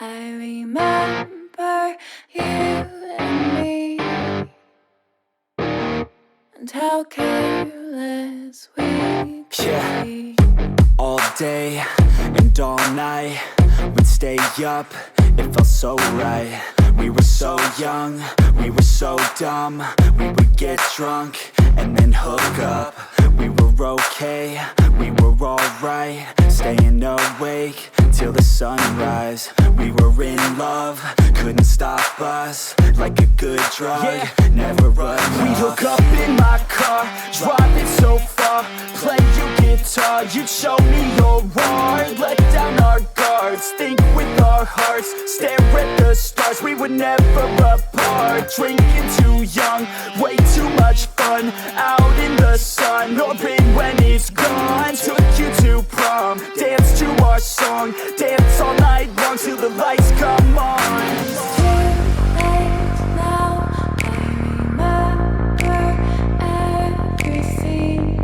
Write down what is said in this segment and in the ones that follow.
I remember you and me, and how careless we could be. All day and all night, we'd stay up, it felt so right. We were so young, we were so dumb. We would get drunk and then hook up. We were okay, we were alright, staying awake till the sunrise. We were in love, couldn't stop us, like a good drug, never enough. We'd hook up in my car, driving so far, play you guitar, you'd show me your art, let down our guards, think with our hearts, stare at the stars. We were never apart, drinking too young, way too much fun, out in the sun, hoping when it's gone. Took you to prom, dance to our song, dance all night long till the lights come on. It's too late now, I remember everything,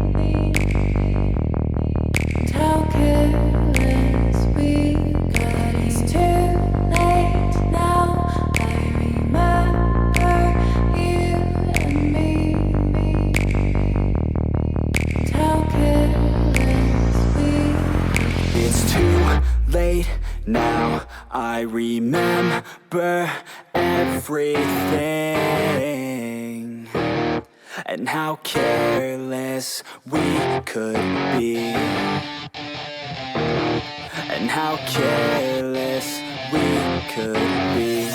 and how careless we got. It's too late now, I remember you and me, and how careless we got. It's too late now, I remember everything, and how careless we could be, and how careless we could be,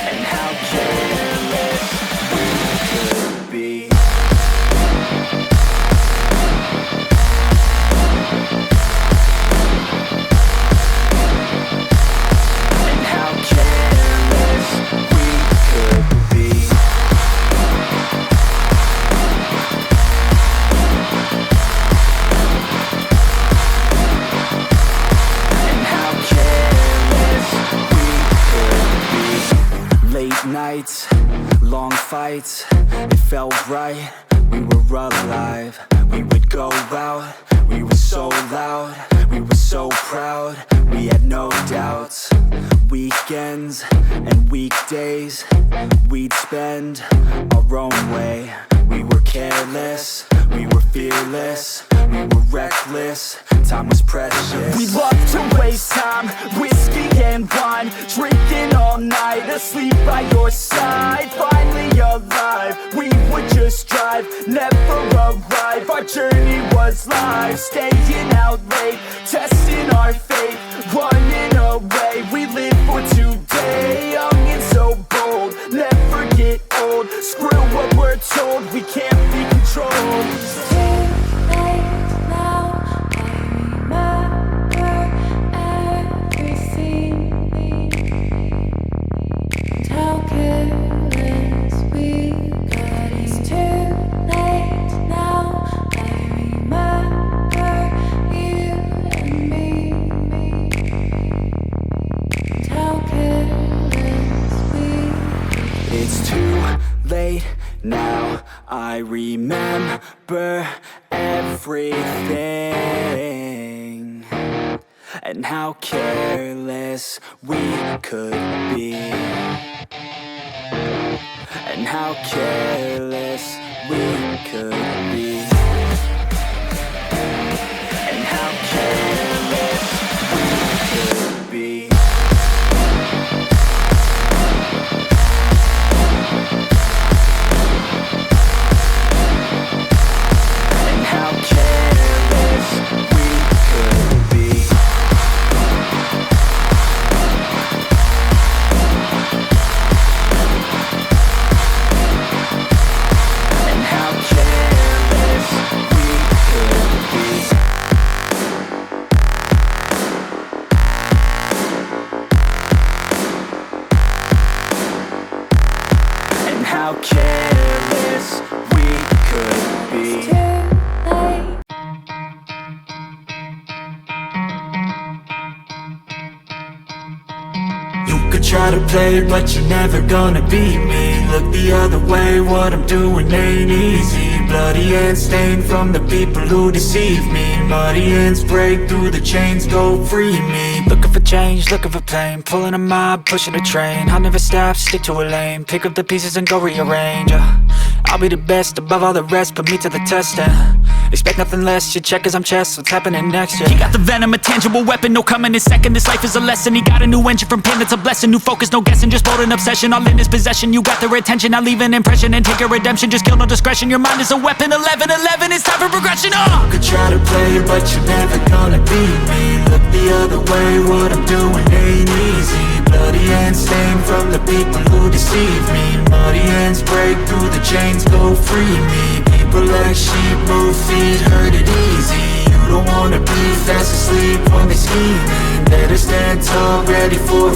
and how careless we could be. Nights, long fights, it felt right, we were alive. We would go out, we were so loud, we were so proud, we had no doubts. Weekends and weekdays, we'd spend our own way. We were careless, we were fearless, we were reckless, time was precious. We loved to waste time, whiskey and wine, drinking all night, asleep by your side. Finally alive, we would just drive, never arrive. Our journey was live, staying out late, testing our fate, running away. We live for today, young and so bold, never get old. Screw what we're told, we can't be controlled. It's too late now, I remember everything, and how careless we got. It's too late now, I remember you and me, and how careless we got. It's too late now, I remember everything, and how careless we could be, and how careless we could be, and how careless we could be. How careless we could be. It's too late. You could try to play it, but you're never gonna beat me. Look the other way, what I'm doing ain't easy. Bloody hands stained from the people who deceive me. Muddy hands break through the chains, go free me. Looking change, looking for pain. Pulling a mob, pushing a train. I'll never stop, stick to a lane. Pick up the pieces and go rearrange. I'll be the best above all the rest, put me to the test and expect nothing less. You check as I'm chess, what's happening next? Yeah. He got the venom, a tangible weapon, no coming in second. This life is a lesson, he got a new engine from pain, that's a blessing. New focus, no guessing, just bold and obsession. All in his possession, you got their attention. I'll leave an impression and take a redemption. Just kill, no discretion, your mind is a weapon. 11-11, it's time for progression. You could try to play, but you're never gonna beat me. Look the other way, what I'm doing ain't easy. Bloody hands stained from the people who deceive me. Muddy hands break through the chains, go free me. People like sheep, move feet, hurt it easy. You don't wanna be fast asleep when they scheming. Better stand tall, ready for